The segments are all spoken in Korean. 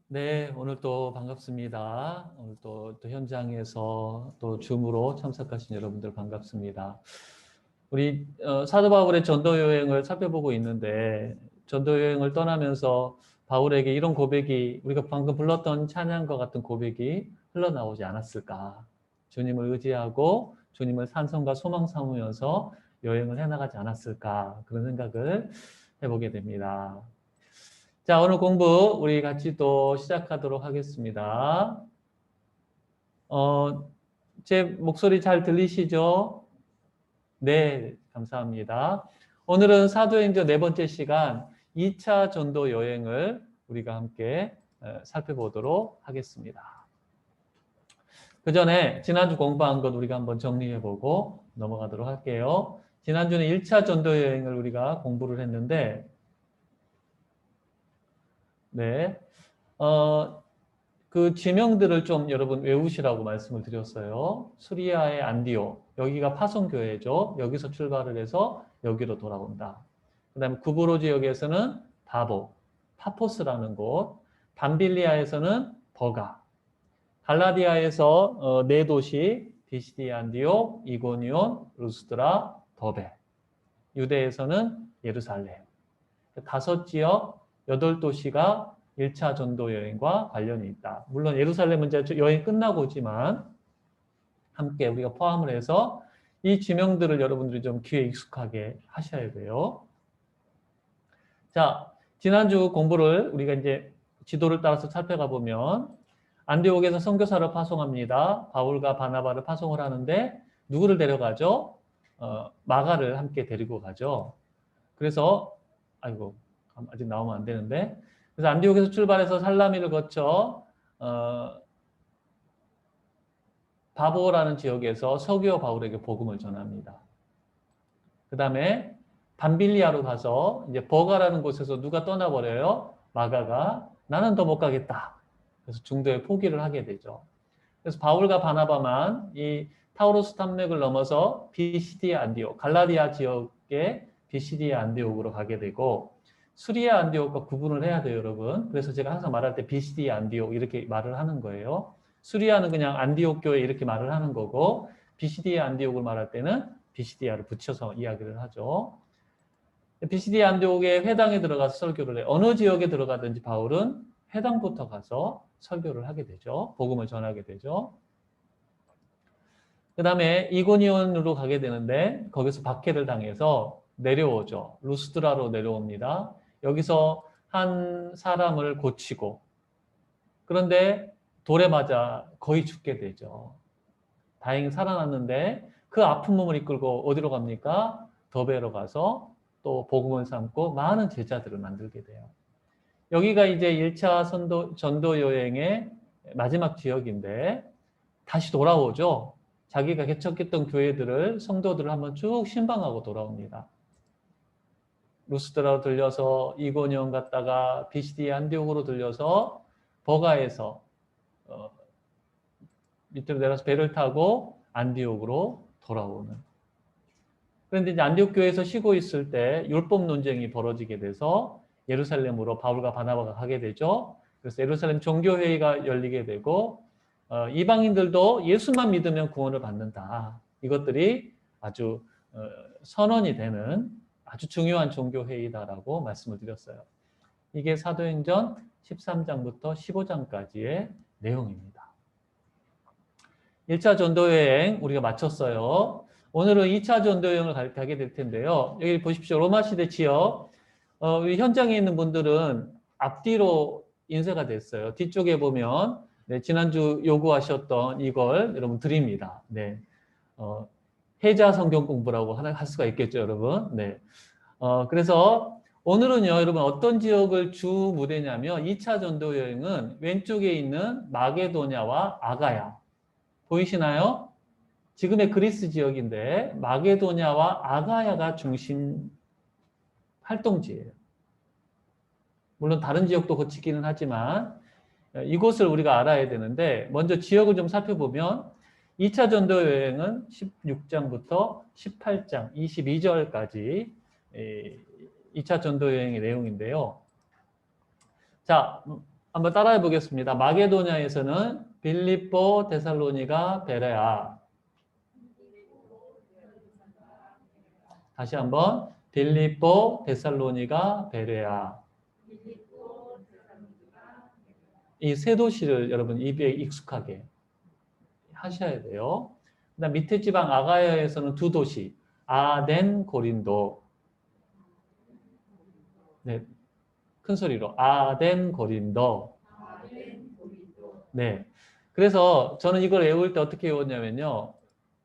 네, 오늘 또 반갑습니다. 오늘 또 현장에서 또 줌으로 참석하신 여러분들 반갑습니다. 우리 사도 바울의 전도 여행을 살펴보고 있는데 전도 여행을 떠나면서 바울에게 이런 고백이 우리가 방금 불렀던 찬양과 같은 고백이 흘러나오지 않았을까? 주님을 의지하고 주님을 산성과 소망 삼으면서 여행을 해나가지 않았을까? 그런 생각을 해보게 됩니다. 자, 오늘 공부 우리 같이 또 시작하도록 하겠습니다. 제 목소리 잘 들리시죠? 네, 감사합니다. 오늘은 사도행전 네 번째 시간 2차 전도 여행을 우리가 함께 살펴보도록 하겠습니다. 그 전에 지난주 공부한 것 우리가 한번 정리해보고 넘어가도록 할게요. 지난주는 1차 전도 여행을 우리가 공부를 했는데 네, 그 지명들을 좀 여러분 외우시라고 말씀을 드렸어요. 수리아의 안디옥, 여기가 파송교회죠. 여기서 출발을 해서 여기로 돌아온다. 그 다음에 구브로 지역에서는 바보, 파포스라는 곳, 밤빌리아에서는 버가, 갈라디아에서 네 도시, 비시디 안디옥, 이고니온, 루스드라, 더베, 유대에서는 예루살렘. 다섯 지역, 8도시가 1차 전도 여행과 관련이 있다. 물론 예루살렘은 이제 여행 끝나고 오지만 함께 우리가 포함을 해서 이 지명들을 여러분들이 좀 귀에 익숙하게 하셔야 돼요. 자, 지난주 공부를 우리가 이제 지도를 따라서 살펴가 보면 안디옥에서 선교사를 파송합니다. 바울과 바나바를 파송을 하는데 누구를 데려가죠? 마가를 함께 데리고 가죠. 그래서 아이고 아직 나오면 안 되는데 그래서 안디옥에서 출발해서 살라미를 거쳐 바보라는 지역에서 서기오 바울에게 복음을 전합니다. 그 다음에 밤빌리아로 가서 이제 버가라는 곳에서 누가 떠나버려요? 마가가 나는 더 못 가겠다. 그래서 중도에 포기를 하게 되죠. 그래서 바울과 바나바만 이 타우로스 탐맥을 넘어서 비시디아 안디옥, 갈라디아 지역의 비시디아 안디옥으로 가게 되고 수리아 안디옥과 구분을 해야 돼요, 여러분. 그래서 제가 항상 말할 때 비시디아 안디옥 이렇게 말을 하는 거예요. 수리아는 그냥 안디옥 교회 이렇게 말을 하는 거고 비시디아 안디옥을 말할 때는 비시디아를 붙여서 이야기를 하죠. 비시디아 안디옥의 회당에 들어가서 설교를 해요. 어느 지역에 들어가든지 바울은 회당부터 가서 설교를 하게 되죠. 복음을 전하게 되죠. 그 다음에 이고니온으로 가게 되는데 거기서 박해를 당해서 내려오죠. 루스드라로 내려옵니다. 여기서 한 사람을 고치고 그런데 돌에 맞아 거의 죽게 되죠. 다행히 살아났는데 그 아픈 몸을 이끌고 어디로 갑니까? 더베로 가서 또 복음을 삼고 많은 제자들을 만들게 돼요. 여기가 이제 1차 전도 여행의 마지막 지역인데 다시 돌아오죠. 자기가 개척했던 교회들을 성도들을 한번 쭉 신방하고 돌아옵니다. 루스드라로 들려서 이고니온 갔다가 비시디 안디옥으로 들려서 버가에서 밑으로 내려서 배를 타고 안디옥으로 돌아오는. 그런데 이제 안디옥 교회에서 쉬고 있을 때 율법 논쟁이 벌어지게 돼서 예루살렘으로 바울과 바나바가 가게 되죠. 그래서 예루살렘 종교회의가 열리게 되고 이방인들도 예수만 믿으면 구원을 받는다. 이것들이 아주 선언이 되는 아주 중요한 종교회의다라고 말씀을 드렸어요. 이게 사도행전 13장부터 15장까지의 내용입니다. 1차 전도여행 우리가 마쳤어요. 오늘은 2차 전도여행을 가게 될 텐데요. 여기 보십시오. 로마 시대 지역. 현장에 있는 분들은 앞뒤로 인쇄가 됐어요. 뒤쪽에 보면 네, 지난주 요구하셨던 이걸 여러분 드립니다. 네, 해자 성경 공부라고 할 수가 있겠죠, 여러분. 네, 그래서 오늘은요, 여러분 어떤 지역을 주 무대냐면 2차 전도 여행은 왼쪽에 있는 마게도냐와 아가야 보이시나요? 지금의 그리스 지역인데 마게도냐와 아가야가 중심 활동지예요. 물론 다른 지역도 거치기는 하지만 이곳을 우리가 알아야 되는데 먼저 지역을 좀 살펴보면 2차 전도 여행은 16장부터 18장 22절까지 2차 전도 여행의 내용인데요. 자, 한번 따라해 보겠습니다. 마게도냐에서는 빌립보, 데살로니가, 베레아. 다시 한번 빌립보, 데살로니가, 베레아. 이 세 도시를 여러분 입에 익숙하게 하셔야 돼요. 그다음 밑에 지방 아가야에서는 두 도시, 아덴, 고린도. 네, 큰 소리로 아덴, 고린도. 네. 그래서 저는 이걸 외울 때 어떻게 외웠냐면요.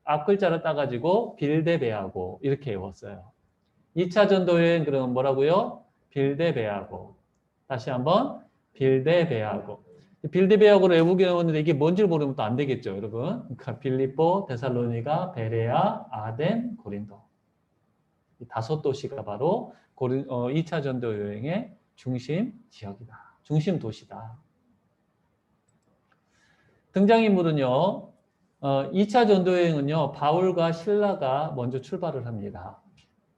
앞 글자를 따가지고 빌데베하고 이렇게 외웠어요. 2차 전도 여행 그러면 뭐라고요? 빌데베하고. 다시 한번 빌데베하고. 빌데베하고를 외우게 외웠는데 이게 뭔지를 모르면 또 안 되겠죠, 여러분. 그러니까 빌립보, 데살로니가, 베레아, 아덴, 고린도. 이 다섯 도시가 바로 2차 전도 여행의 중심 지역이다. 중심 도시다. 등장인물은요. 2차 전도여행은요. 바울과 실라가 먼저 출발을 합니다.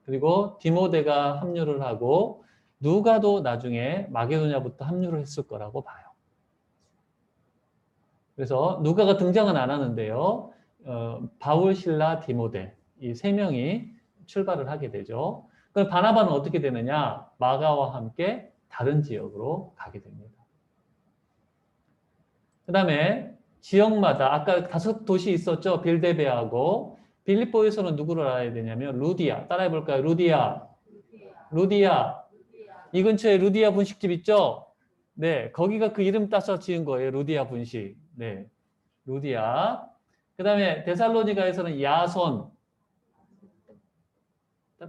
그리고 디모데가 합류를 하고 누가도 나중에 마게도냐부터 합류를 했을 거라고 봐요. 그래서 누가가 등장은 안 하는데요. 바울, 실라, 디모데 이 세 명이 출발을 하게 되죠. 그럼 바나바는 어떻게 되느냐? 마가와 함께 다른 지역으로 가게 됩니다. 그 다음에 지역마다 아까 다섯 도시 있었죠. 빌데베하고 빌립보에서는 누구를 알아야 되냐면 루디아. 따라해 볼까요? 루디아. 루디아. 이 근처에 루디아 분식집 있죠? 네, 거기가 그 이름 따서 지은 거예요. 루디아 분식. 네, 루디아. 그 다음에 데살로니가에서는 야손.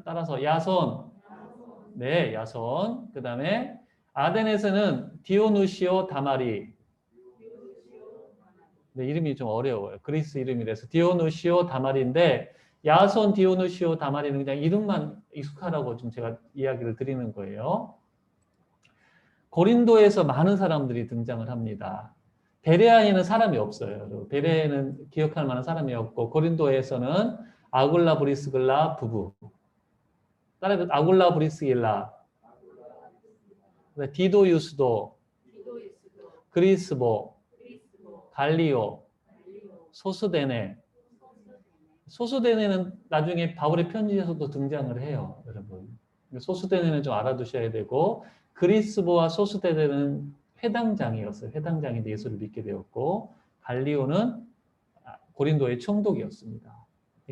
따라서 야손. 네, 야손. 그 다음에 아덴에서는 디오누시오 다마리. 네, 이름이 좀 어려워요. 그리스 이름이라서 디오누시오 다마리인데 야손 디오누시오 다마리는 그냥 이름만 익숙하라고 좀 제가 이야기를 드리는 거예요. 고린도에서 많은 사람들이 등장을 합니다. 베레아에는 사람이 없어요. 베레아에는 기억할 만한 사람이 없고 고린도에서는 아굴라 브리스글라 부부. 따라해 아굴라 브리스길라. 디도 유스도. 그리스보. 갈리오. 소스데네. 소스데네는 나중에 바울의 편지에서도 등장을 해요, 여러분. 소스데네는 좀 알아두셔야 되고 그리스보와 소스데네는 회당장이었어요. 회당장인데 예수를 믿게 되었고 갈리오는 고린도의 총독이었습니다.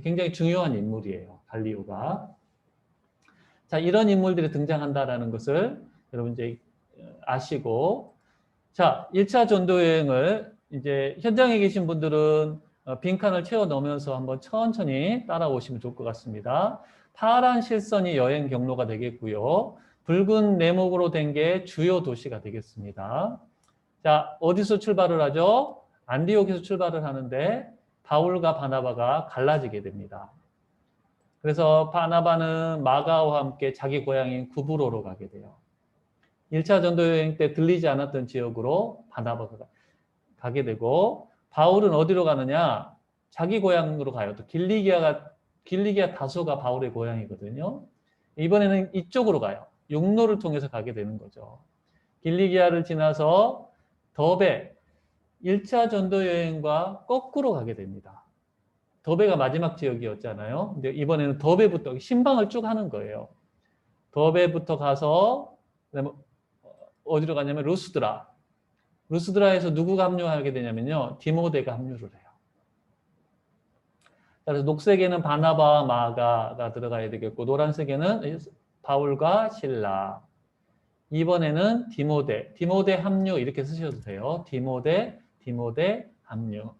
굉장히 중요한 인물이에요, 갈리오가. 자, 이런 인물들이 등장한다라는 것을 여러분 이제 아시고, 자, 1차 전도 여행을 이제 현장에 계신 분들은 빈칸을 채워 넣으면서 한번 천천히 따라오시면 좋을 것 같습니다. 파란 실선이 여행 경로가 되겠고요. 붉은 네모로 된 게 주요 도시가 되겠습니다. 자, 어디서 출발을 하죠? 안디옥에서 출발을 하는데 바울과 바나바가 갈라지게 됩니다. 그래서 바나바는 마가와 함께 자기 고향인 구브로로 가게 돼요. 1차 전도 여행 때 들리지 않았던 지역으로 바나바가 가게 되고 바울은 어디로 가느냐? 자기 고향으로 가요. 또 길리기아 다소가 바울의 고향이거든요. 이번에는 이쪽으로 가요. 육로를 통해서 가게 되는 거죠. 길리기아를 지나서 더베 1차 전도 여행과 거꾸로 가게 됩니다. 더베가 마지막 지역이었잖아요. 근데 이번에는 더베부터 신방을 쭉 하는 거예요. 더베부터 가서 어디로 가냐면 루스드라. 루스드라에서 누구가 합류하게 되냐면요. 디모데가 합류를 해요. 그래서 녹색에는 바나바와 마가가 들어가야 되겠고 노란색에는 바울과 실라. 이번에는 디모데 합류 이렇게 쓰셔도 돼요. 디모데 합류.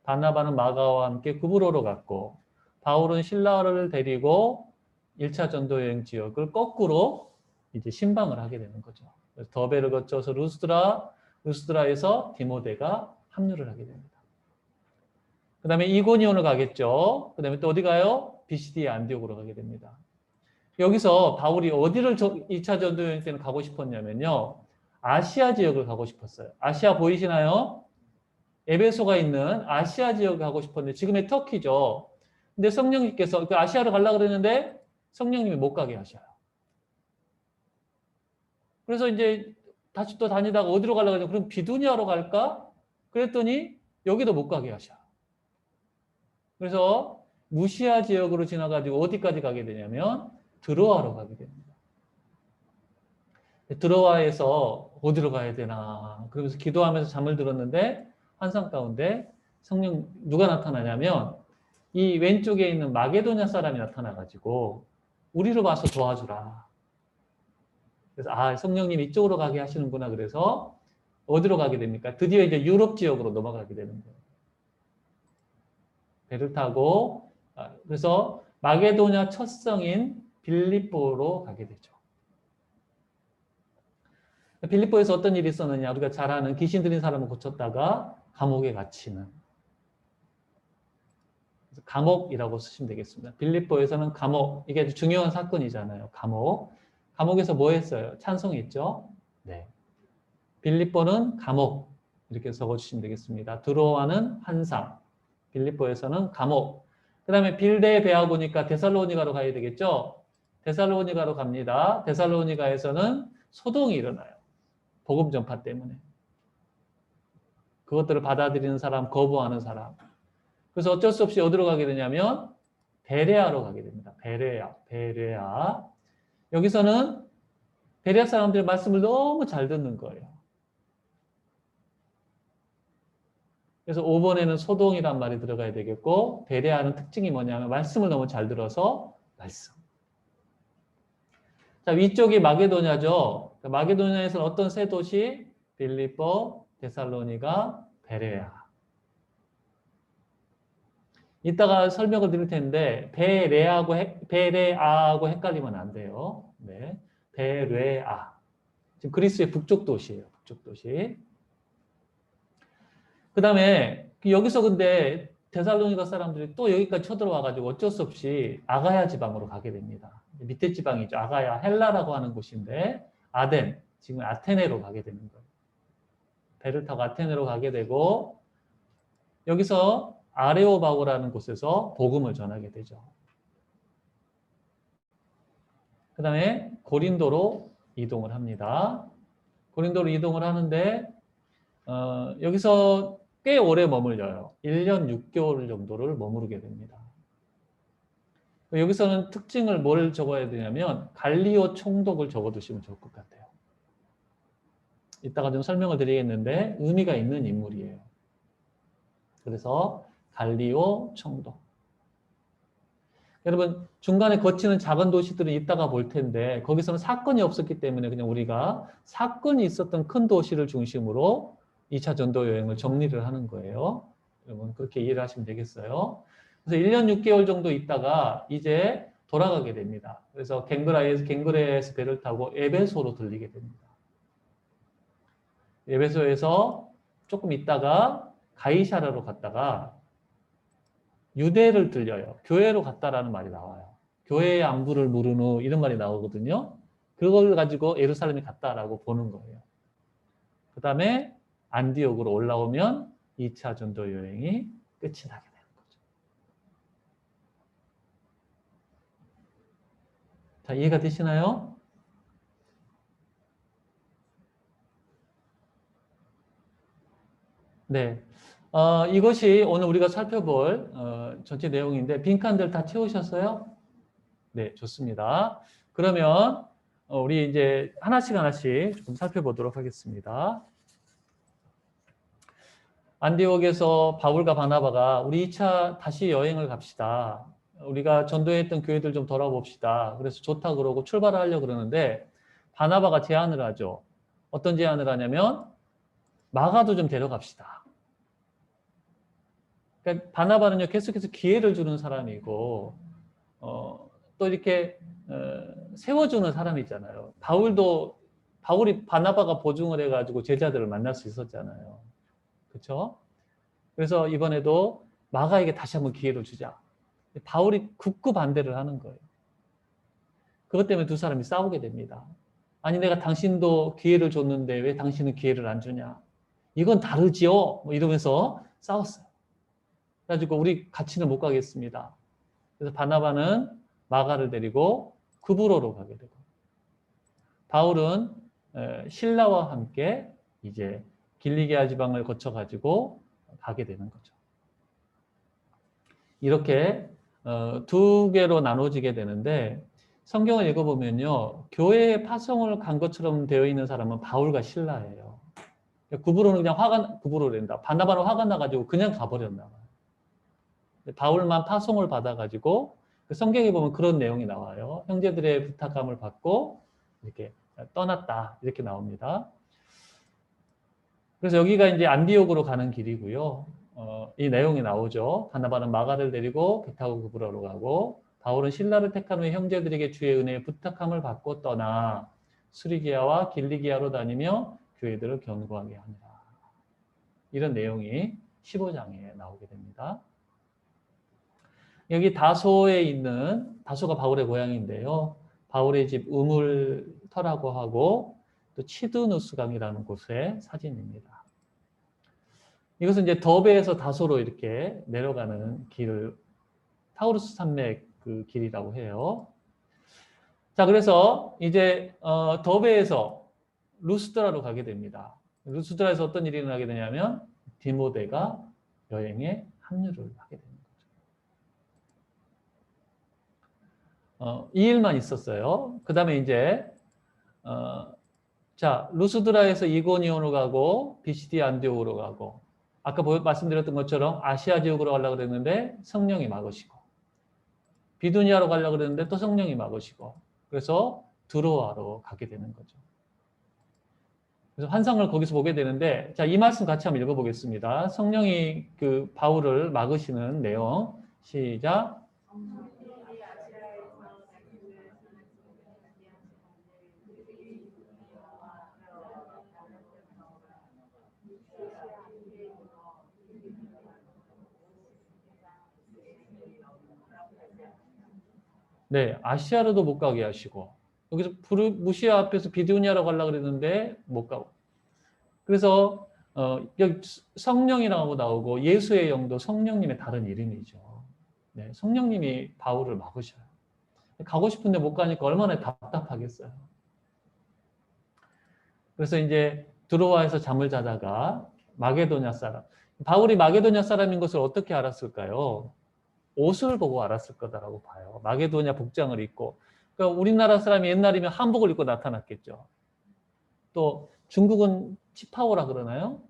바나바는 마가와 함께 구브로로 갔고 바울은 실라를 데리고 1차 전도 여행 지역을 거꾸로 이제 신방을 하게 되는 거죠. 그래서 더베를 거쳐서 루스드라에서 디모데가 합류를 하게 됩니다. 그 다음에 이고니온을 가겠죠. 그 다음에 또 어디 가요? 비시디아 안디옥으로 가게 됩니다. 여기서 바울이 어디를 2차 전도 여행 때는 가고 싶었냐면요. 아시아 지역을 가고 싶었어요. 아시아 보이시나요? 에베소가 있는 아시아 지역을 가고 싶었는데 지금의 터키죠. 근데 성령님께서 그 아시아를 가려고 그랬는데 성령님이 못 가게 하셔요. 그래서 이제 다시 또 다니다가 어디로 가려고 하냐? 그럼 비두니아로 갈까? 그랬더니 여기도 못 가게 하셔. 그래서 무시아 지역으로 지나가지고 어디까지 가게 되냐면 드로아로 가게 됩니다. 드로아에서 어디로 가야 되나 그러면서 기도하면서 잠을 들었는데 환상 가운데 성령 누가 나타나냐면 이 왼쪽에 있는 마게도냐 사람이 나타나가지고 우리로 봐서 도와주라. 그래서 아 성령님 이쪽으로 가게 하시는구나. 그래서 어디로 가게 됩니까? 드디어 이제 유럽 지역으로 넘어가게 되는 거예요. 배를 타고 그래서 마게도냐 첫 성인 빌립보로 가게 되죠. 빌립보에서 어떤 일이 있었느냐? 우리가 잘 아는 귀신 들린 사람을 고쳤다가 감옥에 갇히는. 감옥이라고 쓰시면 되겠습니다. 빌립보에서는 감옥, 이게 아주 중요한 사건이잖아요. 감옥. 감옥에서 뭐 했어요? 찬송했죠? 네. 빌립보는 감옥, 이렇게 적어주시면 되겠습니다. 드로아는 환상, 빌립보에서는 감옥. 그 다음에 빌대에 배워 보니까 데살로니가로 가야 되겠죠? 데살로니가로 갑니다. 데살로니가에서는 소동이 일어나요. 복음 전파 때문에. 그것들을 받아들이는 사람, 거부하는 사람. 그래서 어쩔 수 없이 어디로 가게 되냐면 베레아로 가게 됩니다. 베레아. 여기서는 베레아 사람들의 말씀을 너무 잘 듣는 거예요. 그래서 5번에는 소동이란 말이 들어가야 되겠고 베레아는 특징이 뭐냐면 말씀을 너무 잘 들어서 말씀. 자, 위쪽이 마게도냐죠. 마게도냐에서는 어떤 세 도시? 빌립보, 데살로니가, 베레아. 이따가 설명을 드릴 텐데 베레아하고 헷갈리면 안 돼요. 네, 베레아. 지금 그리스의 북쪽 도시예요. 북쪽 도시. 그 다음에 여기서 근데 데살로니가 사람들이 또 여기까지 쳐들어와가지고 어쩔 수 없이 아가야 지방으로 가게 됩니다. 밑에 지방이죠. 아가야, 헬라라고 하는 곳인데 아덴, 지금 아테네로 가게 되는 거예요. 배를 타고 아테네로 가게 되고 여기서 아레오바고라는 곳에서 복음을 전하게 되죠. 그 다음에 고린도로 이동을 합니다. 고린도로 이동을 하는데 여기서 꽤 오래 머물려요. 1년 6개월 정도를 머무르게 됩니다. 여기서는 특징을 뭘 적어야 되냐면 갈리오 총독을 적어두시면 좋을 것 같아요. 이따가 좀 설명을 드리겠는데 의미가 있는 인물이에요. 그래서 갈리오 총독. 여러분 중간에 거치는 작은 도시들은 이따가 볼 텐데 거기서는 사건이 없었기 때문에 그냥 우리가 사건이 있었던 큰 도시를 중심으로 2차 전도 여행을 정리를 하는 거예요. 여러분 그렇게 이해를 하시면 되겠어요. 그래서 1년 6개월 정도 있다가 이제 돌아가게 됩니다. 그래서 갱그레에서 배를 타고 에베소로 들리게 됩니다. 에베소에서 조금 있다가 가이사라로 갔다가 유대를 들려요. 교회로 갔다라는 말이 나와요. 교회의 안부를 물은 후 이런 말이 나오거든요. 그걸 가지고 예루살렘에 갔다라고 보는 거예요. 그 다음에 안디옥으로 올라오면 2차 전도 여행이 끝이 나게 되는 거죠. 자, 이해가 되시나요? 네. 이것이 오늘 우리가 살펴볼 전체 내용인데 빈칸들 다 채우셨어요? 네, 좋습니다. 그러면 우리 이제 하나씩 조금 살펴보도록 하겠습니다. 안디옥에서 바울과 바나바가 우리 2차 다시 여행을 갑시다. 우리가 전도했던 교회들 좀 돌아봅시다. 그래서 좋다 그러고 출발을 하려고 그러는데 바나바가 제안을 하죠. 어떤 제안을 하냐면 마가도 좀 데려갑시다. 그러니까 바나바는요 계속해서 기회를 주는 사람이고 또 이렇게 세워주는 사람이잖아요. 바울이 바나바가 보증을 해가지고 제자들을 만날 수 있었잖아요. 그렇죠? 그래서 이번에도 마가에게 다시 한번 기회를 주자. 바울이 굳고 반대를 하는 거예요. 그것 때문에 두 사람이 싸우게 됩니다. 아니 내가 당신도 기회를 줬는데 왜 당신은 기회를 안 주냐. 이건 다르지요. 뭐 이러면서 싸웠어요. 그래가지고 우리 같이는 못 가겠습니다. 그래서 바나바는 마가를 데리고 구브로로 가게 되고 바울은 신라와 함께 이제 길리기아 지방을 거쳐가지고 가게 되는 거죠. 이렇게 두 개로 나눠지게 되는데 성경을 읽어보면요. 교회에 파송을 간 것처럼 되어 있는 사람은 바울과 실라예요. 구브로는 그냥 구브로 된다. 바나바는 화가 나가지고 그냥 가버렸나 봐요. 바울만 파송을 받아가지고 성경에 보면 그런 내용이 나와요. 형제들의 부탁함을 받고 이렇게 떠났다. 이렇게 나옵니다. 그래서 여기가 이제 안디옥으로 가는 길이고요. 이 내용이 나오죠. 바나바는 마가를 데리고 배 타고 구브로로 가고 바울은 신라를 택한 후에 형제들에게 주의 은혜의 부탁함을 받고 떠나 수리기아와 길리기아로 다니며 교회들을 견고하게 하니라. 이런 내용이 15장에 나오게 됩니다. 여기 다소에 있는, 다소가 바울의 고향인데요. 바울의 집 우물터라고 하고 또 치드누스강이라는 곳의 사진입니다. 이것은 이제 더베에서 다소로 이렇게 내려가는 길을 타우루스 산맥 그 길이라고 해요. 자, 그래서 이제 더베에서 루스드라로 가게 됩니다. 루스드라에서 어떤 일이 일어나게 되냐면 디모데가 여행에 합류를 하게 됩니다. 이 일만 있었어요. 그 다음에 이제 자, 루스드라에서 이고니온으로 가고 비시디 안디옥으로 가고 아까 말씀드렸던 것처럼 아시아 지역으로 가려고 그랬는데 성령이 막으시고 비두니아로 가려고 그랬는데 또 성령이 막으시고 그래서 드로아로 가게 되는 거죠. 그래서 환상을 거기서 보게 되는데 자, 이 말씀 같이 한번 읽어보겠습니다. 성령이 그 바울을 막으시는 내용 시작. 네, 아시아로도 못 가게 하시고 여기서 무시아 앞에서 비두니아로 가려고 그랬는데 못 가고 그래서 여기 성령이라고 나오고 예수의 영도 성령님의 다른 이름이죠. 네, 성령님이 바울을 막으셔요. 가고 싶은데 못 가니까 얼마나 답답하겠어요. 그래서 이제 드로아에서 잠을 자다가 마게도냐 사람, 바울이 마게도냐 사람인 것을 어떻게 알았을까요? 옷을 보고 알았을 거다라고 봐요. 마게도냐 복장을 입고. 그러니까 우리나라 사람이 옛날이면 한복을 입고 나타났겠죠. 또 중국은 치파오라 그러나요?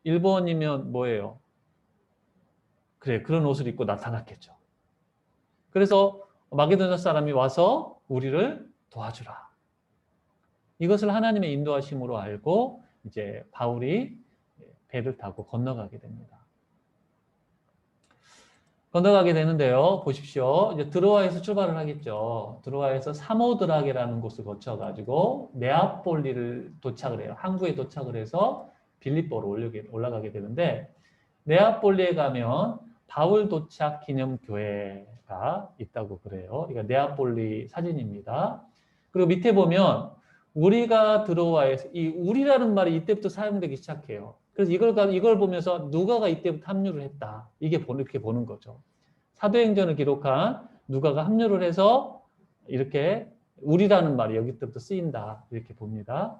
일본이면 뭐예요? 그래, 그런 옷을 입고 나타났겠죠. 그래서 마게도냐 사람이 와서 우리를 도와주라. 이것을 하나님의 인도하심으로 알고 이제 바울이 배를 타고 건너가게 됩니다. 건너가게 되는데요. 보십시오. 이제 드로아에서 출발을 하겠죠. 드로아에서 사모드라게라는 곳을 거쳐가지고 네아폴리를 도착을 해요. 항구에 도착을 해서 빌립보로 올라가게 되는데 네아폴리에 가면 바울 도착 기념교회가 있다고 그래요. 그러니까 네아폴리 사진입니다. 그리고 밑에 보면 우리가 드로아에서 이 우리라는 말이 이때부터 사용되기 시작해요. 그래서 이걸 보면서 누가가 이때부터 합류를 했다. 이렇게 보는 거죠. 사도행전을 기록한 누가가 합류를 해서 이렇게 우리라는 말이 여기부터 쓰인다. 이렇게 봅니다.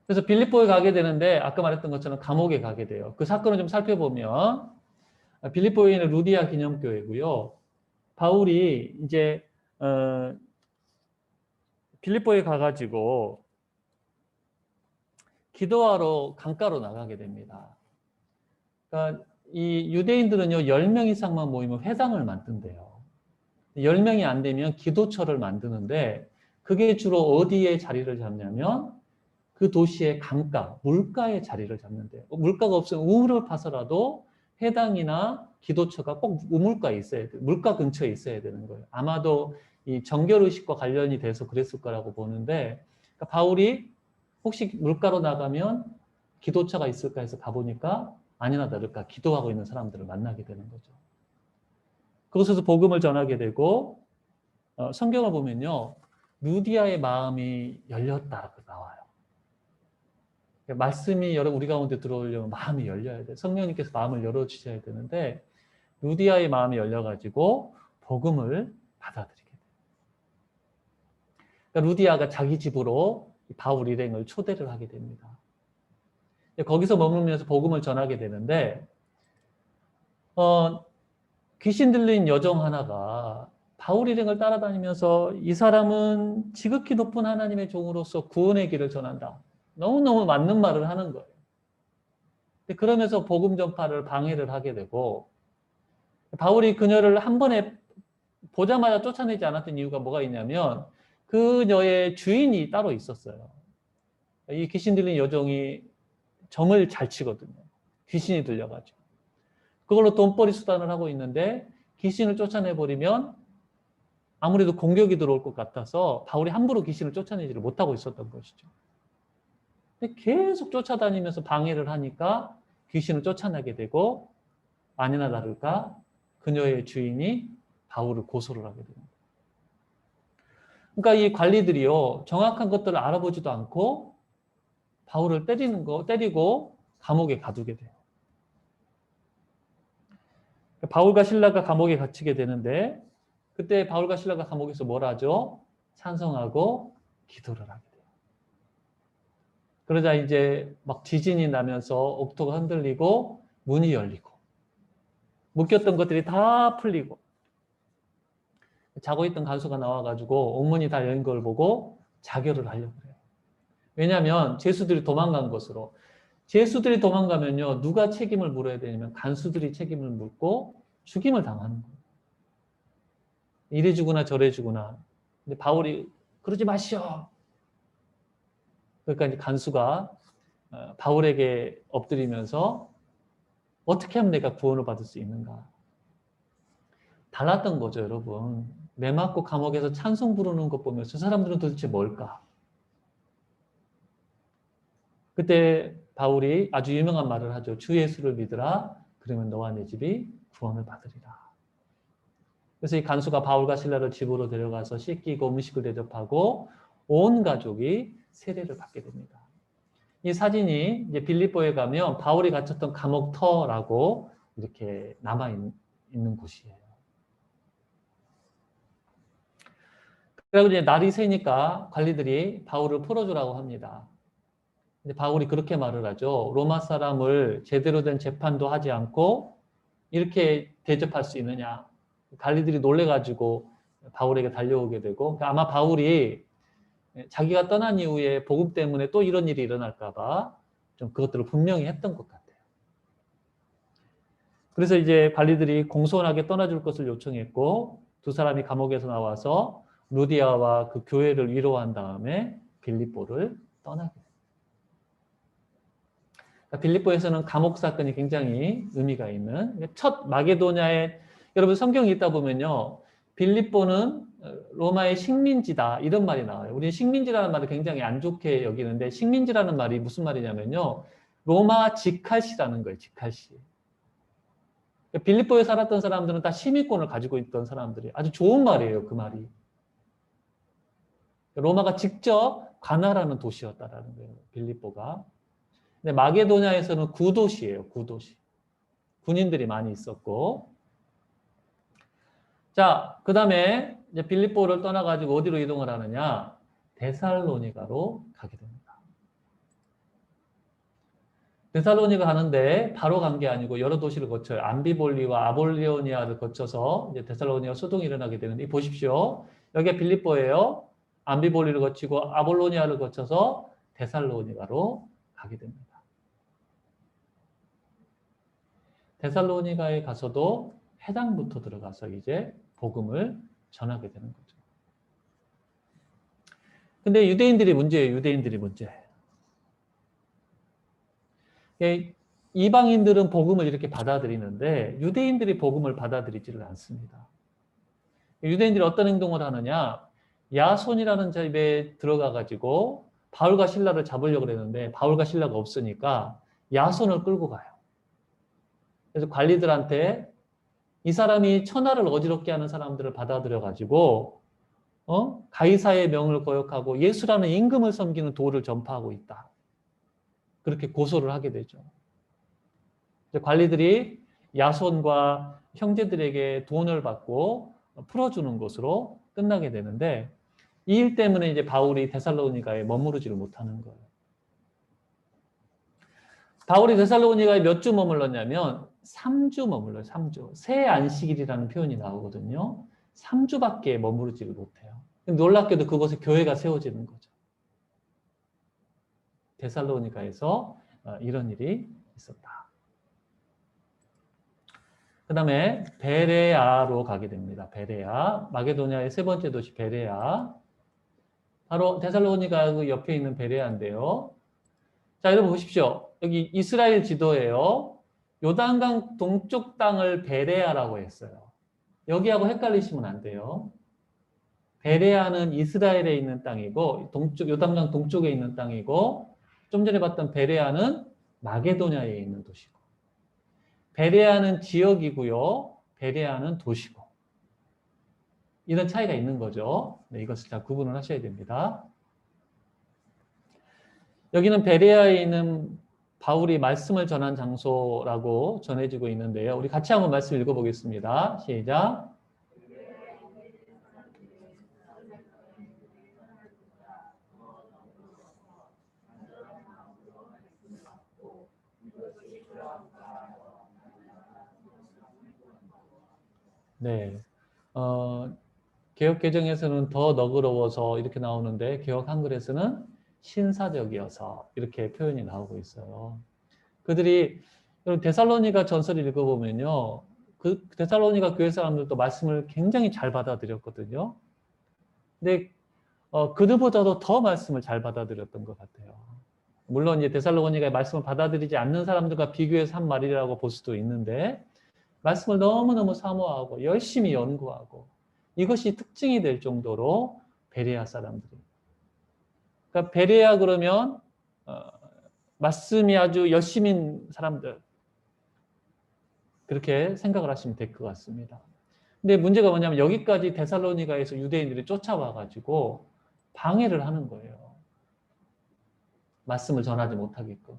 그래서 빌립보에 가게 되는데 아까 말했던 것처럼 감옥에 가게 돼요. 그 사건을 좀 살펴보면 빌립보에 있는 루디아 기념교회고요. 바울이 이제 빌립보에 가가지고 기도하러 강가로 나가게 됩니다. 그러니까 이 유대인들은요 10명 이상만 모이면 회당을 만든대요. 10명이 안 되면 기도처를 만드는데 그게 주로 어디에 자리를 잡냐면 그 도시의 강가, 물가에 자리를 잡는데요. 물가가 없으면 우물을 파서라도 회당이나 기도처가 꼭 우물가에 있어야 돼요. 물가 근처에 있어야 되는 거예요. 아마도 이 정결의식과 관련이 돼서 그랬을 거라고 보는데 그러니까 바울이 혹시 물가로 나가면 기도처가 있을까 해서 가보니까 아니나 다를까 기도하고 있는 사람들을 만나게 되는 거죠. 그곳에서 복음을 전하게 되고 성경을 보면요. 루디아의 마음이 열렸다고 나와요. 말씀이 우리 가운데 들어오려면 마음이 열려야 돼요. 성령님께서 마음을 열어주셔야 되는데 루디아의 마음이 열려가지고 복음을 받아들이게 돼요. 그러니까 루디아가 자기 집으로 바울 일행을 초대를 하게 됩니다. 거기서 머물면서 복음을 전하게 되는데 귀신 들린 여종 하나가 바울 일행을 따라다니면서 이 사람은 지극히 높은 하나님의 종으로서 구원의 길을 전한다. 너무너무 맞는 말을 하는 거예요. 그러면서 복음 전파를 방해를 하게 되고 바울이 그녀를 한 번에 보자마자 쫓아내지 않았던 이유가 뭐가 있냐면 그녀의 주인이 따로 있었어요. 이 귀신 들린 여종이 점을 잘 치거든요. 귀신이 들려가지고. 그걸로 돈벌이 수단을 하고 있는데 귀신을 쫓아내버리면 아무래도 공격이 들어올 것 같아서 바울이 함부로 귀신을 쫓아내지를 못하고 있었던 것이죠. 근데 계속 쫓아다니면서 방해를 하니까 귀신을 쫓아내게 되고 아니나 다를까 그녀의 주인이 바울을 고소를 하게 됩니다. 그러니까 이 관리들이요 정확한 것들을 알아보지도 않고 바울을 때리고 감옥에 가두게 돼요. 바울과 실라가 감옥에 갇히게 되는데 그때 바울과 실라가 감옥에서 뭘 하죠? 찬송하고 기도를 하게 돼요. 그러자 이제 막 지진이 나면서 옥토가 흔들리고 문이 열리고 묶였던 것들이 다 풀리고 자고 있던 간수가 나와가지고 옥문이 다 열린 걸 보고 자결을 하려고 해요. 왜냐하면 죄수들이 도망간 것으로. 죄수들이 도망가면요 누가 책임을 물어야 되냐면 간수들이 책임을 묻고 죽임을 당하는 거예요. 이래 주거나 저래 주거나. 근데 바울이 그러지 마시오. 그러니까 이제 간수가 바울에게 엎드리면서 어떻게 하면 내가 구원을 받을 수 있는가. 달랐던 거죠, 여러분. 매 맞고 감옥에서 찬송 부르는 것 보면서 저 사람들은 도대체 뭘까? 그때 바울이 아주 유명한 말을 하죠. 주 예수를 믿으라. 그러면 너와 내 집이 구원을 받으리라. 그래서 이 간수가 바울과 실라를 집으로 데려가서 씻기고 음식을 대접하고 온 가족이 세례를 받게 됩니다. 이 사진이 이제 빌립보에 가면 바울이 갇혔던 감옥터라고 이렇게 남아있는 곳이에요. 그리고 이제 날이 새니까 관리들이 바울을 풀어주라고 합니다. 근데 바울이 그렇게 말을 하죠. 로마 사람을 제대로 된 재판도 하지 않고 이렇게 대접할 수 있느냐. 관리들이 놀래가지고 바울에게 달려오게 되고 그러니까 아마 바울이 자기가 떠난 이후에 복음 때문에 또 이런 일이 일어날까 봐 좀 그것들을 분명히 했던 것 같아요. 그래서 이제 관리들이 공손하게 떠나줄 것을 요청했고 두 사람이 감옥에서 나와서 루디아와 그 교회를 위로한 다음에 빌립보를 떠나게 됩니다. 그러니까 빌립보에서는 감옥 사건이 굉장히 의미가 있는 첫 마게도냐의 여러분 성경 읽다 보면요. 빌립보는 로마의 식민지다 이런 말이 나와요. 우리는 식민지라는 말을 굉장히 안 좋게 여기는데 식민지라는 말이 무슨 말이냐면요. 로마 직할시라는 거예요. 직할시. 빌립보에 살았던 사람들은 다 시민권을 가지고 있던 사람들이 아주 좋은 말이에요. 그 말이. 로마가 직접 관할하는 도시였다라는 거예요. 빌립보가. 근데 마게도냐에서는 구도시예요. 구도시. 군인들이 많이 있었고 자, 그 다음에 이제 빌립보를 떠나가지고 어디로 이동을 하느냐? 데살로니가로 가게 됩니다. 데살로니가 가는데 바로 간 게 아니고 여러 도시를 거쳐요. 암비볼리와 아볼리오니아를 거쳐서 이제 데살로니가 소동이 일어나게 되는데 보십시오. 여기가 빌립보예요. 암비볼리를 거치고 아볼로니아를 거쳐서 데살로니가로 가게 됩니다. 데살로니가에 가서도 회당부터 들어가서 이제 복음을 전하게 되는 거죠. 근데 유대인들이 문제예요. 유대인들이 문제. 이방인들은 복음을 이렇게 받아들이는데 유대인들이 복음을 받아들이지를 않습니다. 유대인들이 어떤 행동을 하느냐? 야손이라는 집에 들어가가지고 바울과 실라를 잡으려고 그랬는데 바울과 실라가 없으니까 야손을 끌고 가요. 그래서 관리들한테 이 사람이 천하를 어지럽게 하는 사람들을 받아들여가지고 가이사의 명을 거역하고 예수라는 임금을 섬기는 도를 전파하고 있다. 그렇게 고소를 하게 되죠. 관리들이 야손과 형제들에게 돈을 받고 풀어주는 것으로 끝나게 되는데 이 일 때문에 이제 바울이 데살로니가에 머무르지를 못하는 거예요. 바울이 데살로니가에 몇 주 머물렀냐면 3주 머물러요. 3주. 새 안식일이라는 표현이 나오거든요. 3주밖에 머무르지를 못해요. 놀랍게도 그곳에 교회가 세워지는 거죠. 데살로니가에서 이런 일이 있었다. 그 다음에 베레아로 가게 됩니다. 베레아. 마게도냐의 세 번째 도시 베레아. 바로 데살로니가 그 옆에 있는 베레아인데요. 자, 여러분 보십시오. 여기 이스라엘 지도예요. 요단강 동쪽 땅을 베레아라고 했어요. 여기하고 헷갈리시면 안 돼요. 베레아는 이스라엘에 있는 땅이고 요단강 동쪽에 있는 땅이고 좀 전에 봤던 베레아는 마게도냐에 있는 도시고 베레아는 지역이고요. 베레아는 도시고 이런 차이가 있는 거죠. 네, 이것을 잘 구분을 하셔야 됩니다. 여기는 베레아에 있는 바울이 말씀을 전한 장소라고 전해지고 있는데요. 우리 같이 한번 말씀 읽어보겠습니다. 시작. 네. 개역 개정에서는 더 너그러워서 이렇게 나오는데 개역 한글에서는 신사적이어서 이렇게 표현이 나오고 있어요. 그들이 데살로니가 전설을 읽어보면요. 그 데살로니가 교회 사람들도 말씀을 굉장히 잘 받아들였거든요. 근데 그들보다도 더 말씀을 잘 받아들였던 것 같아요. 물론 이제 데살로니가의 말씀을 받아들이지 않는 사람들과 비교해서 한 말이라고 볼 수도 있는데 말씀을 너무너무 사모하고 열심히 연구하고 이것이 특징이 될 정도로 베레아 사람들이. 그러니까 베레아 그러면 말씀이 아주 열심인 사람들 그렇게 생각을 하시면 될 것 같습니다. 근데 문제가 뭐냐면 여기까지 데살로니가에서 유대인들이 쫓아와가지고 방해를 하는 거예요. 말씀을 전하지 못하게끔.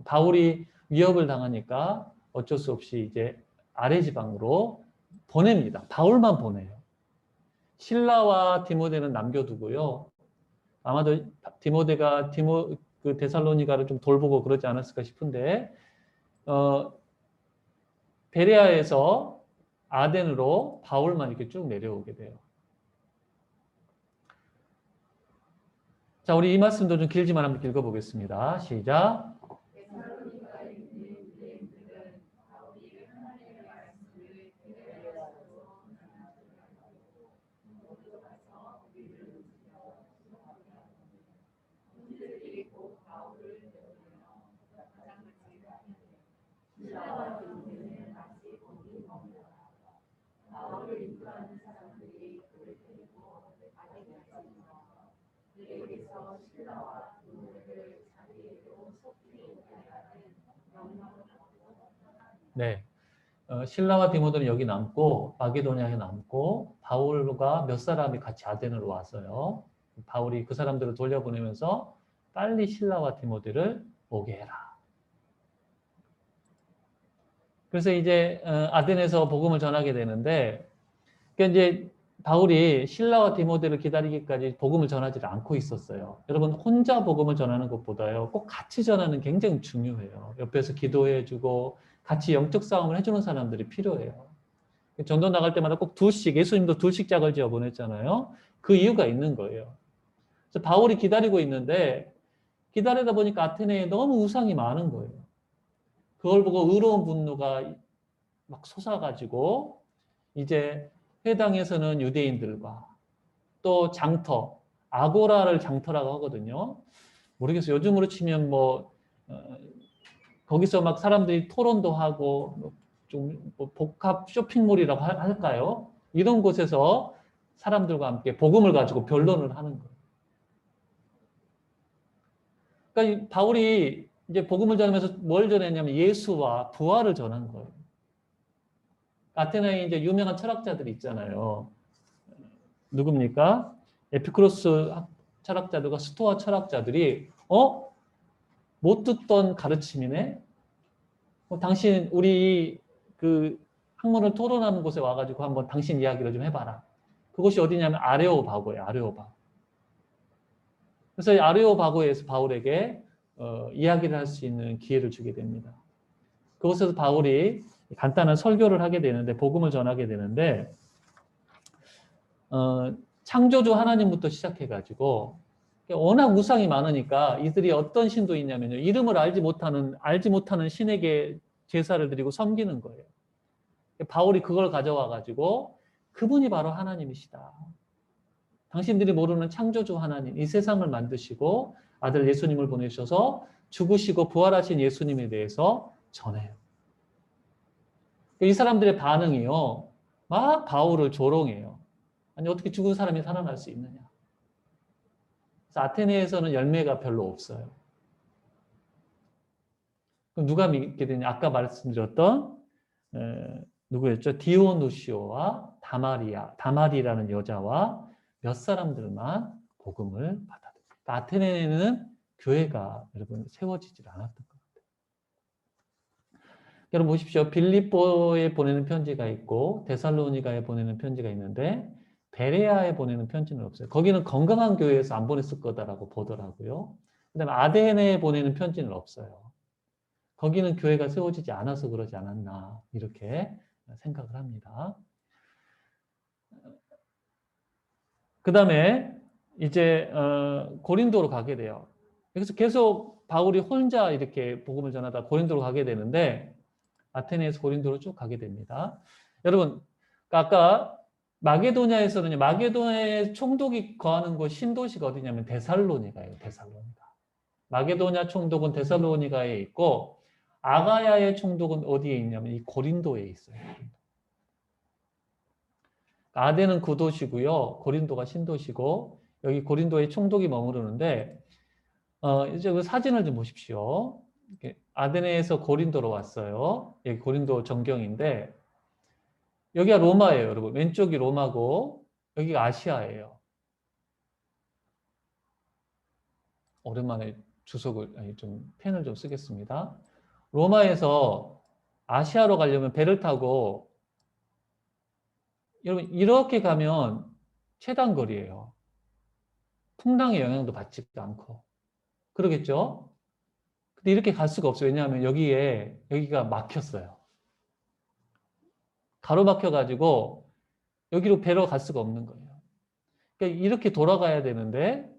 바울이 위협을 당하니까 어쩔 수 없이 이제 아래 지방으로 보냅니다. 바울만 보내요. 실라와 디모데는 남겨두고요. 아마도 디모데가 그 데살로니가를 좀 돌보고 그러지 않았을까 싶은데 베레아에서 아덴으로 바울만 이렇게 쭉 내려오게 돼요. 자, 우리 이 말씀도 좀 길지만 한번 읽어보겠습니다. 시작. 네. 실라와 디모데는 여기 남고 마게도냐에 남고 바울과 몇 사람이 같이 아덴으로 왔어요. 바울이 그 사람들을 돌려보내면서 빨리 실라와 디모데를 오게 해라. 그래서 이제 아덴에서 복음을 전하게 되는데 그러니까 이제 바울이 실라와 디모데를 기다리기까지 복음을 전하지 않고 있었어요. 여러분 혼자 복음을 전하는 것보다요. 꼭 같이 전하는 게 굉장히 중요해요. 옆에서 기도해주고 같이 영적 싸움을 해주는 사람들이 필요해요. 전도 나갈 때마다 꼭 둘씩, 예수님도 둘씩 짝을 지어 보냈잖아요. 그 이유가 있는 거예요. 그래서 바울이 기다리고 있는데 기다리다 보니까 아테네에 너무 우상이 많은 거예요. 그걸 보고 의로운 분노가 막 솟아가지고 이제 회당에서는 유대인들과 또 장터, 아고라를 장터라고 하거든요. 모르겠어요. 요즘으로 치면 거기서 막 사람들이 토론도 하고 좀뭐 복합 쇼핑몰이라고 할까요? 이런 곳에서 사람들과 함께 복음을 가지고 변론을 하는 거예요. 그러니까 바울이 이제 복음을 전하면서 뭘 전했냐면 예수와 부활을 전한 거예요. 아테네에 이제 유명한 철학자들이 있잖아요. 누굽니까? 에피쿠로스 철학자들과 스토아 철학자들이 못 듣던 가르침이네. 당신 우리 그 학문을 토론하는 곳에 와가지고 한번 당신 이야기를 좀 해봐라. 그곳이 어디냐면 아레오바고예요. 아레오바. 그래서 아레오바고에서 바울에게 이야기를 할 수 있는 기회를 주게 됩니다. 그곳에서 바울이 간단한 설교를 하게 되는데, 복음을 전하게 되는데, 창조주 하나님부터 시작해가지고 워낙 우상이 많으니까 이들이 어떤 신도 있냐면요, 이름을 알지 못하는 신에게 제사를 드리고 섬기는 거예요. 바울이 그걸 가져와가지고 그분이 바로 하나님이시다. 당신들이 모르는 창조주 하나님, 이 세상을 만드시고 아들 예수님을 보내셔서 죽으시고 부활하신 예수님에 대해서 전해요. 이 사람들의 반응이요, 막 바울을 조롱해요. 아니, 어떻게 죽은 사람이 살아날 수 있느냐. 그래서 아테네에서는 열매가 별로 없어요. 그럼 누가 믿게 되냐? 아까 말씀드렸던 누구였죠? 디오누시오와 다마리라는 여자와 몇 사람들만 복음을 받아들여요. 그러니까 아테네에는 교회가 여러분 세워지질 않았던 것 같아요. 여러분 보십시오. 빌립보에 보내는 편지가 있고 데살로니가에 보내는 편지가 있는데 베레아에 보내는 편지는 없어요. 거기는 건강한 교회에서 안 보냈을 거다라고 보더라고요. 그다음에 아데네에 보내는 편지는 없어요. 거기는 교회가 세워지지 않아서 그러지 않았나 이렇게 생각을 합니다. 그 다음에 이제 고린도로 가게 돼요. 그래서 계속 바울이 혼자 이렇게 복음을 전하다 고린도로 가게 되는데 아테네에서 고린도로 쭉 가게 됩니다. 여러분, 아까 마게도냐에서는 마게도냐의 총독이 거하는 곳 신도시가 어디냐면 데살로니가예요. 데살로니가. 마게도냐 총독은 데살로니가에 있고 아가야의 총독은 어디에 있냐면 이 고린도에 있어요. 아덴은 구도시고요. 고린도가 신도시고 여기 고린도에 총독이 머무르는데 이제 그 사진을 좀 보십시오. 아데네에서 고린도로 왔어요. 여기 고린도 전경인데 여기가 로마예요, 여러분. 왼쪽이 로마고 여기가 아시아예요. 오랜만에 펜을 좀 쓰겠습니다. 로마에서 아시아로 가려면 배를 타고 여러분 이렇게 가면 최단 거리예요. 풍랑의 영향도 받지도 않고 그러겠죠? 근데 이렇게 갈 수가 없어요. 왜냐하면 여기가 막혔어요. 가로막혀가지고 여기로 배로 갈 수가 없는 거예요. 그러니까 이렇게 돌아가야 되는데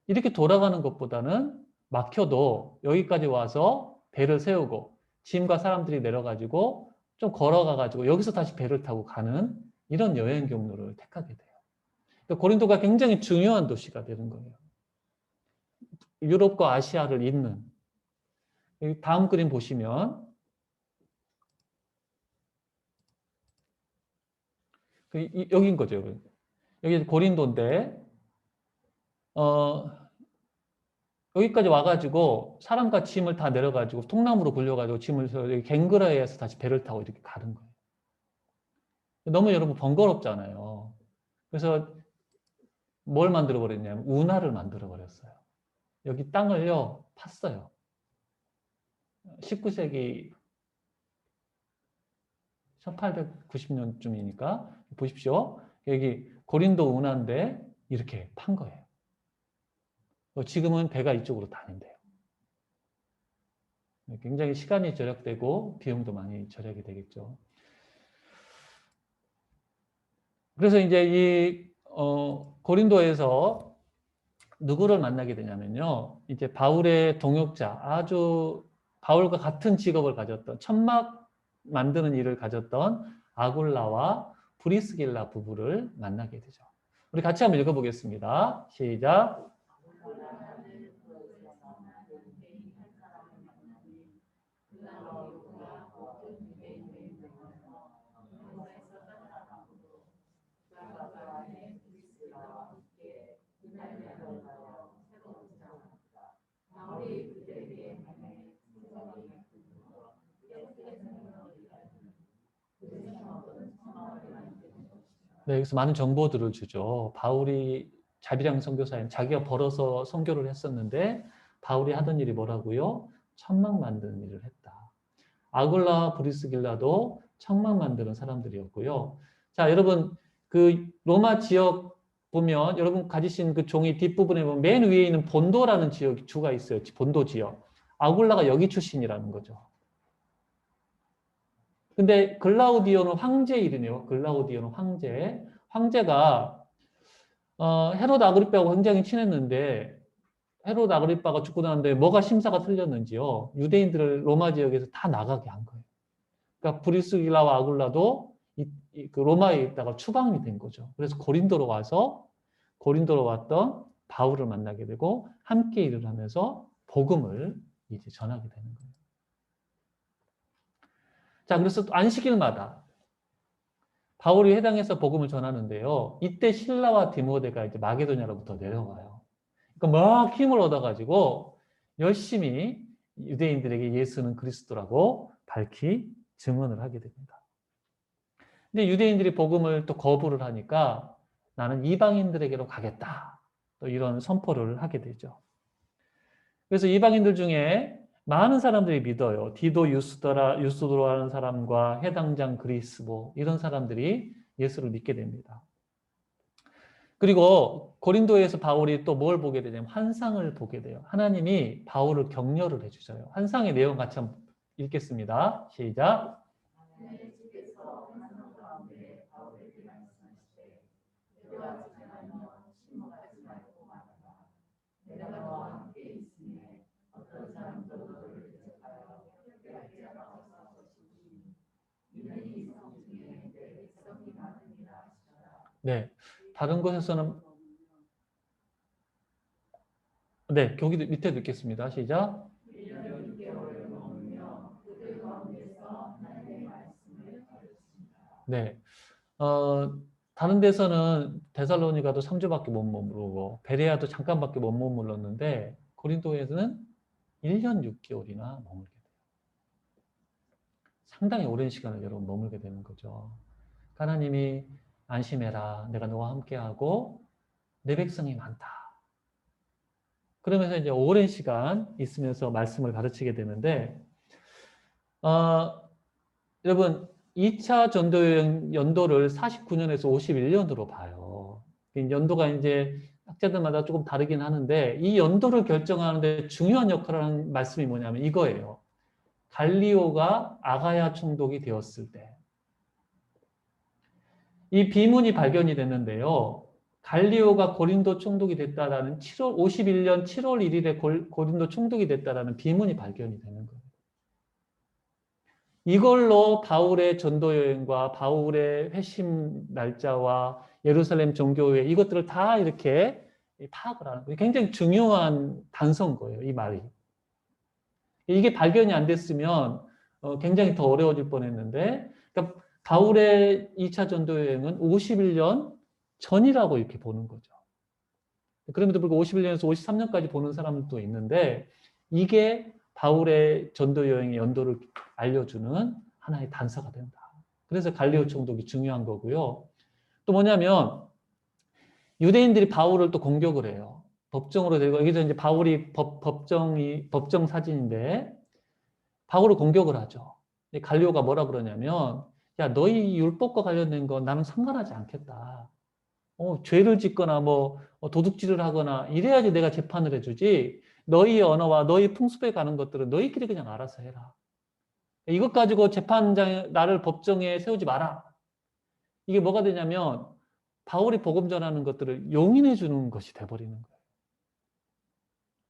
이렇게 돌아가는 것보다는 막혀도 여기까지 와서 배를 세우고 짐과 사람들이 내려가지고 좀 걸어가가지고 여기서 다시 배를 타고 가는 이런 여행 경로를 택하게 돼요. 그러니까 고린도가 굉장히 중요한 도시가 되는 거예요. 유럽과 아시아를 잇는. 다음 그림 보시면 여기인 거죠. 여기 고린도인데 여기까지 와가지고 사람과 짐을 다 내려가지고 통나무로 굴려가지고 짐을 여기 갱그라에서 다시 배를 타고 이렇게 가는 거예요. 너무 여러분 번거롭잖아요. 그래서 뭘 만들어 버렸냐면 운하를 만들어 버렸어요. 여기 땅을요 팠어요. 19세기 1890년쯤이니까 보십시오. 여기 고린도 운하인데 이렇게 판 거예요. 지금은 배가 이쪽으로 다닌대요. 굉장히 시간이 절약되고 비용도 많이 절약이 되겠죠. 그래서 이제 이 고린도에서 누구를 만나게 되냐면요. 이제 바울의 동역자, 아주 바울과 같은 직업을 가졌던 천막 만드는 일을 가졌던 아굴라와 브리스길라 부부를 만나게 되죠. 우리 같이 한번 읽어보겠습니다. 시작. 네, 여기서 많은 정보들을 주죠. 바울이 자비랑 선교사인 자기가 벌어서 선교를 했었는데 바울이 하던 일이 뭐라고요? 천막 만드는 일을 했다. 아굴라 브리스길라도 천막 만드는 사람들이었고요. 자, 여러분 그 로마 지역 보면 여러분 가지신 그 종이 뒷부분에 보면 맨 위에 있는 본도라는 주가 있어요. 본도 지역. 아굴라가 여기 출신이라는 거죠. 근데 글라우디오는 황제 이름이에요. 글라우디오는 황제. 황제가 헤롯 아그리빠하고 굉장히 친했는데 헤롯 아그리빠가 죽고 나는데 뭐가 심사가 틀렸는지요. 유대인들을 로마 지역에서 다 나가게 한 거예요. 그러니까 브리스길라와 아굴라도 그 로마에 있다가 추방이 된 거죠. 그래서 고린도로 왔던 바울을 만나게 되고 함께 일을 하면서 복음을 이제 전하게 되는 거예요. 자, 그래서 안식일마다 바울이 회당에서 복음을 전하는데요. 이때 실라와 디모데가 이제 마게도냐로부터 내려와요. 그러니까 막 힘을 얻어가지고 열심히 유대인들에게 예수는 그리스도라고 밝히 증언을 하게 됩니다. 근데 유대인들이 복음을 또 거부를 하니까 나는 이방인들에게로 가겠다. 또 이런 선포를 하게 되죠. 그래서 이방인들 중에 많은 사람들이 믿어요. 디도 유스도라는 사람과 해당장 그리스보 이런 사람들이 예수를 믿게 됩니다. 그리고 고린도에서 바울이 또 뭘 보게 되냐면 환상을 보게 돼요. 하나님이 바울을 격려를 해주셔요. 환상의 내용 같이 한번 읽겠습니다. 시작. 네, 다른 곳에서는 네, 여기 밑에 듣겠습니다. 시작. 네, 다른 데서는 데살로니가도 3주밖에 못 머무르고 베레아도 잠깐밖에 못 머물렀는데 고린도에서는 1년 6개월이나 머물게 돼요. 상당히 오랜 시간을 여러분 머물게 되는 거죠. 하나님이 안심해라. 내가 너와 함께하고 내 백성이 많다. 그러면서 이제 오랜 시간 있으면서 말씀을 가르치게 되는데 여러분 2차 전도 연도를 49년에서 51년으로 봐요. 연도가 이제 학자들마다 조금 다르긴 하는데 이 연도를 결정하는데 중요한 역할을 하는 말씀이 뭐냐면 이거예요. 갈리오가 아가야 총독이 되었을 때 이 비문이 발견이 됐는데요. 갈리오가 고린도 총독이 됐다라는 51년 7월 1일에 고린도 총독이 됐다라는 비문이 발견이 되는 거예요. 이걸로 바울의 전도 여행과 바울의 회심 날짜와 예루살렘 종교회 이것들을 다 이렇게 파악을 하는 거예요. 굉장히 중요한 단서인 거예요, 이 말이. 이게 발견이 안 됐으면 굉장히 더 어려워질 뻔했는데, 그러니까 바울의 2차 전도 여행은 51년 전이라고 이렇게 보는 거죠. 그럼에도 불구하고 51년에서 53년까지 보는 사람도 있는데, 이게 바울의 전도 여행의 연도를 알려주는 하나의 단서가 된다. 그래서 갈리오 총독이 중요한 거고요. 또 뭐냐면 유대인들이 바울을 또 공격을 해요. 법정으로 데리고 여기서 이제 바울이 법정 사진인데 바울을 공격을 하죠. 갈리오가 뭐라 그러냐면 야 너희 율법과 관련된 거 나는 상관하지 않겠다. 죄를 짓거나 뭐 도둑질을 하거나 이래야지 내가 재판을 해주지. 너희 언어와 너희 풍습에 가는 것들은 너희끼리 그냥 알아서 해라. 이것 가지고 재판장에 나를 법정에 세우지 마라. 이게 뭐가 되냐면 바울이 복음 전하는 것들을 용인해 주는 것이 돼버리는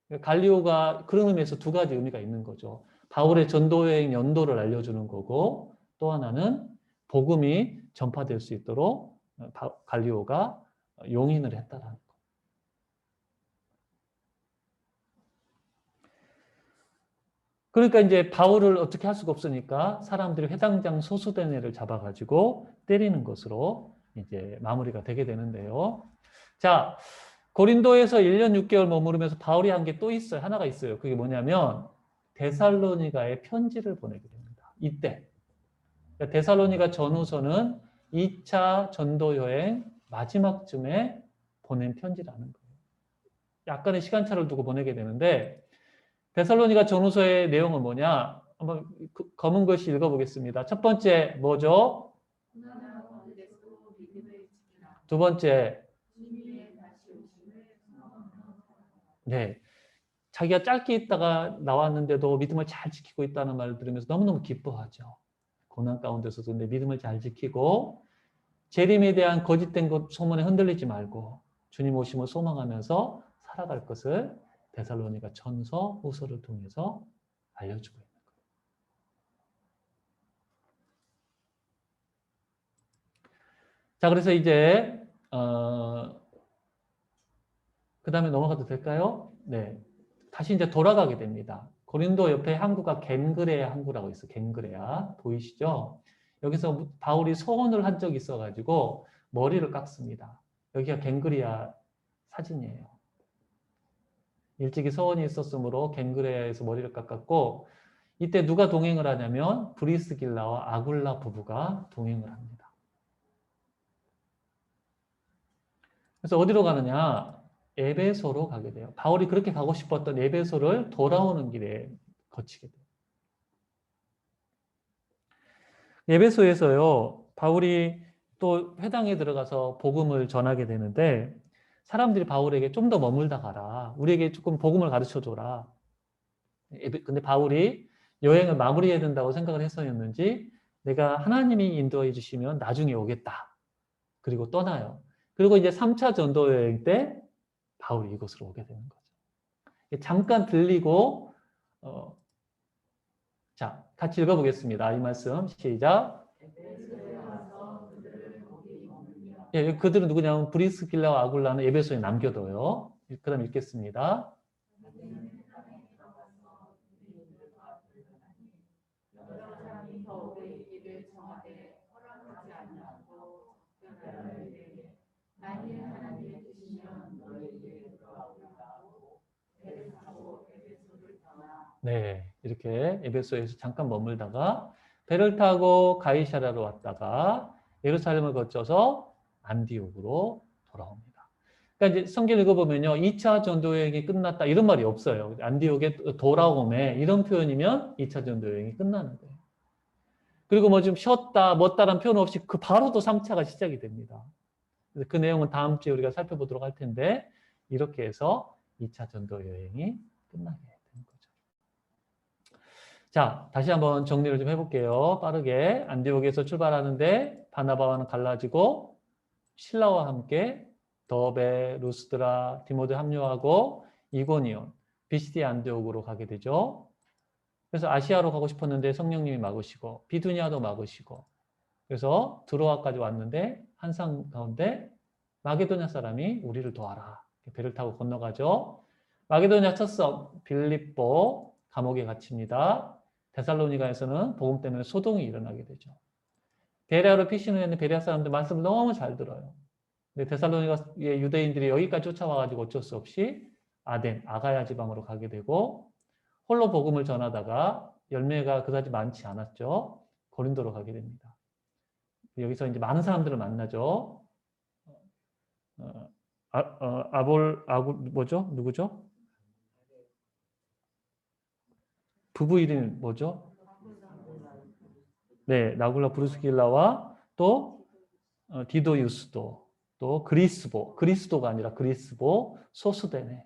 거예요. 갈리오가 그런 의미에서 두 가지 의미가 있는 거죠. 바울의 전도여행 연도를 알려주는 거고 또 하나는 복음이 전파될 수 있도록 갈리오가 용인을 했다라는 거. 그러니까 이제 바울을 어떻게 할 수가 없으니까 사람들이 회당장 소수대네를 잡아가지고 때리는 것으로 이제 마무리가 되게 되는데요. 자, 고린도에서 1년 6개월 머무르면서 바울이 한 게 또 있어요. 하나가 있어요. 그게 뭐냐면 데살로니가에 편지를 보내게 됩니다. 이때. 그러니까 데살로니가 전후서는 2차 전도 여행 마지막쯤에 보낸 편지라는 거예요. 약간의 시간차를 두고 보내게 되는데 데살로니가 전후서의 내용은 뭐냐? 한번 검은 글씨 읽어보겠습니다. 첫 번째 뭐죠? 두 번째 네. 자기가 짧게 있다가 나왔는데도 믿음을 잘 지키고 있다는 말을 들으면서 너무너무 기뻐하죠. 고난 가운데서도 내 믿음을 잘 지키고 재림에 대한 거짓된 소문에 흔들리지 말고 주님 오심을 소망하면서 살아갈 것을 데살로니가 전서 후서를 통해서 알려주고 있는 거예요. 자, 그래서 이제 그 다음에 넘어가도 될까요? 네. 다시 이제 돌아가게 됩니다. 고린도 옆에 항구가 겐그레아 항구라고 있어요. 겐그레아. 보이시죠? 여기서 바울이 소원을 한 적이 있어가지고 머리를 깎습니다. 여기가 겐그레아 사진이에요. 일찍이 소원이 있었으므로 겐그레아에서 머리를 깎았고 이때 누가 동행을 하냐면 브리스길라와 아굴라 부부가 동행을 합니다. 그래서 어디로 가느냐? 에베소로 가게 돼요. 바울이 그렇게 가고 싶었던 에베소를 돌아오는 길에 거치게 돼요. 에베소에서요, 바울이 또 회당에 들어가서 복음을 전하게 되는데 사람들이 바울에게 좀 더 머물다 가라. 우리에게 조금 복음을 가르쳐 줘라. 근데 바울이 여행을 마무리해야 된다고 생각을 했었는지 내가 하나님이 인도해 주시면 나중에 오겠다. 그리고 떠나요. 그리고 이제 3차 전도 여행 때 바울이 이곳으로 오게 되는 거죠. 잠깐 들리고 자, 같이 읽어보겠습니다. 이 말씀 시작. 예, 그들은 누구냐면 브리스길라와 아굴라는 에베소에 남겨둬요. 그 다음 읽겠습니다. 네, 이렇게 에베소에서 잠깐 머물다가 배를 타고 가이사랴로 왔다가 예루살렘을 거쳐서 안디옥으로 돌아옵니다. 그러니까 이제 성경 읽어보면요, 2차 전도 여행이 끝났다 이런 말이 없어요. 안디옥에 돌아오매 이런 표현이면 2차 전도 여행이 끝나는 거예요. 그리고 뭐 좀 쉬었다, 멎다라는 표현 없이 그 바로 또 3차가 시작이 됩니다. 그 내용은 다음 주에 우리가 살펴보도록 할 텐데 이렇게 해서 2차 전도 여행이 끝나게 되는 거죠. 자, 다시 한번 정리를 좀 해볼게요. 빠르게. 안디옥에서 출발하는데 바나바와는 갈라지고 실라와 함께 더베, 루스드라, 디모데 합류하고 이고니온, 비시디아 안디옥으로 가게 되죠. 그래서 아시아로 가고 싶었는데 성령님이 막으시고 비두니아도 막으시고 그래서 드로아까지 왔는데 한상 가운데 마게도냐 사람이 우리를 도와라. 배를 타고 건너가죠. 마게도냐 첫 섬 빌립보 감옥에 갇힙니다. 데살로니가에서는 복음 때문에 소동이 일어나게 되죠. 베레아로 피신을 했는데 베레아 사람들 말씀을 너무 잘 들어요. 근데 데살로니가의 유대인들이 여기까지 쫓아와가지고 어쩔 수 없이 아덴, 아가야 지방으로 가게 되고 홀로 복음을 전하다가 열매가 그다지 많지 않았죠. 고린도로 가게 됩니다. 여기서 이제 많은 사람들을 만나죠. 뭐죠? 누구죠? 부부 이름이 뭐죠? 네, 나굴라 브루스길라와 또 디도유스도, 또 그리스도가 아니라 그리스보, 소스데네.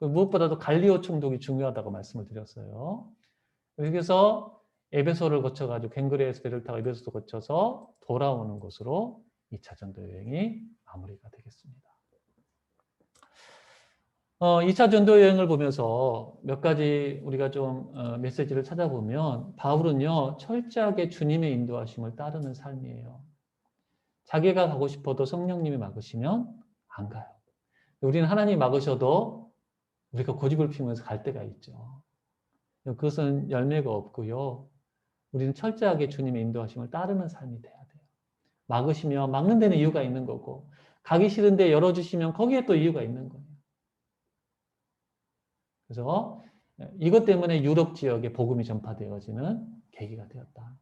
무엇보다도 갈리오 총독이 중요하다고 말씀을 드렸어요. 여기서 에베소를 거쳐가지고 갱그레에서 배를 타고 에베소도 거쳐서 돌아오는 곳으로 2차 전도 여행이 마무리가 되겠습니다. 2차 전도 여행을 보면서 몇 가지 우리가 좀 메시지를 찾아보면 바울은요, 철저하게 주님의 인도하심을 따르는 삶이에요. 자기가 가고 싶어도 성령님이 막으시면 안 가요. 우리는 하나님이 막으셔도 우리가 고집을 피우면서 갈 때가 있죠. 그것은 열매가 없고요. 우리는 철저하게 주님의 인도하심을 따르는 삶이 돼야 돼요. 막으시면 막는 데는 이유가 있는 거고 가기 싫은데 열어주시면 거기에 또 이유가 있는 거예요. 그래서 이것 때문에 유럽 지역에 복음이 전파되어지는 계기가 되었다.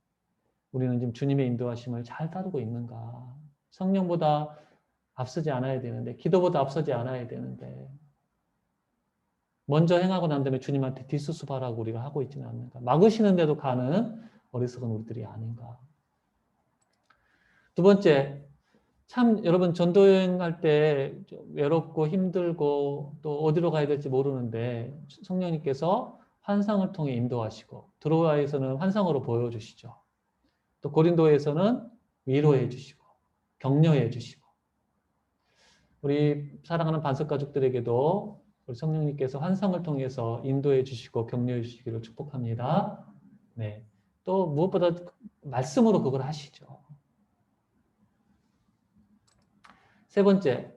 우리는 지금 주님의 인도하심을 잘 따르고 있는가? 성령보다 앞서지 않아야 되는데, 기도보다 앞서지 않아야 되는데, 먼저 행하고 난 다음에 주님한테 뒷수습하라고 우리가 하고 있지는 않는가? 막으시는데도 가는 어리석은 우리들이 아닌가? 두 번째, 참 여러분 전도 여행할 때 외롭고 힘들고 또 어디로 가야 될지 모르는데 성령님께서 환상을 통해 인도하시고 드로아에서는 환상으로 보여주시죠. 또 고린도에서는 위로해 주시고 격려해 주시고 우리 사랑하는 반석 가족들에게도 우리 성령님께서 환상을 통해서 인도해 주시고 격려해 주시기를 축복합니다. 네. 또 무엇보다 말씀으로 그걸 하시죠. 세 번째,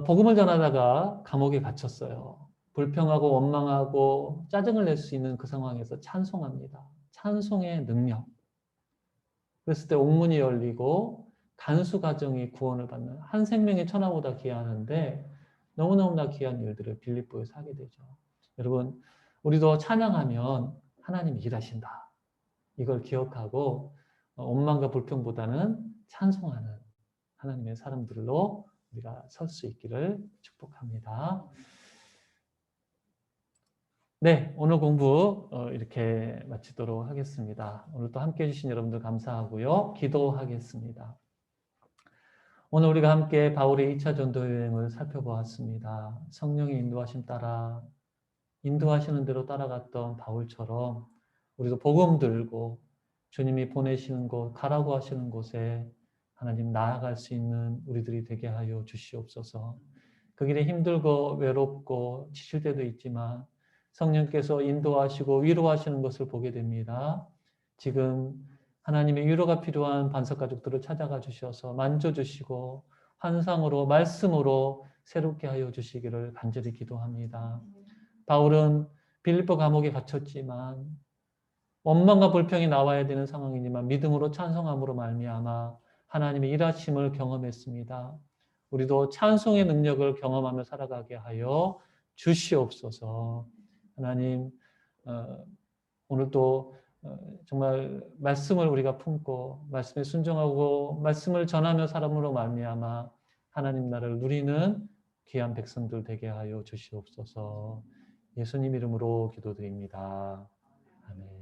복음을 전하다가 감옥에 갇혔어요. 불평하고 원망하고 짜증을 낼 수 있는 그 상황에서 찬송합니다. 찬송의 능력. 그랬을 때 옥문이 열리고 간수 가정이 구원을 받는 한 생명의 천하보다 귀하는데 너무너무나 귀한 일들을 빌립보에서 하게 되죠. 여러분, 우리도 찬양하면 하나님이 일하신다. 이걸 기억하고 원망과 불평보다는 찬송하는 하나님의 사람들로 우리가 설 수 있기를 축복합니다. 네, 오늘 공부 이렇게 마치도록 하겠습니다. 오늘 또 함께해 주신 여러분들 감사하고요. 기도하겠습니다. 오늘 우리가 함께 바울의 2차 전도 여행을 살펴보았습니다. 성령의 인도하심 따라 인도하시는 대로 따라갔던 바울처럼 우리도 복음 들고 주님이 보내시는 곳, 가라고 하시는 곳에 하나님 나아갈 수 있는 우리들이 되게 하여 주시옵소서. 그 길에 힘들고 외롭고 지칠 때도 있지만 성령께서 인도하시고 위로하시는 것을 보게 됩니다. 지금 하나님의 위로가 필요한 반석가족들을 찾아가 주셔서 만져주시고 환상으로 말씀으로 새롭게 하여 주시기를 간절히 기도합니다. 바울은 빌립보 감옥에 갇혔지만 원망과 불평이 나와야 되는 상황이지만 믿음으로 찬송함으로 말미암아 하나님의 일하심을 경험했습니다. 우리도 찬송의 능력을 경험하며 살아가게 하여 주시옵소서. 하나님 오늘도 정말 말씀을 우리가 품고 말씀에 순종하고 말씀을 전하며 사람으로 말미암아 하나님 나라를 누리는 귀한 백성들 되게 하여 주시옵소서. 예수님 이름으로 기도드립니다. 아멘.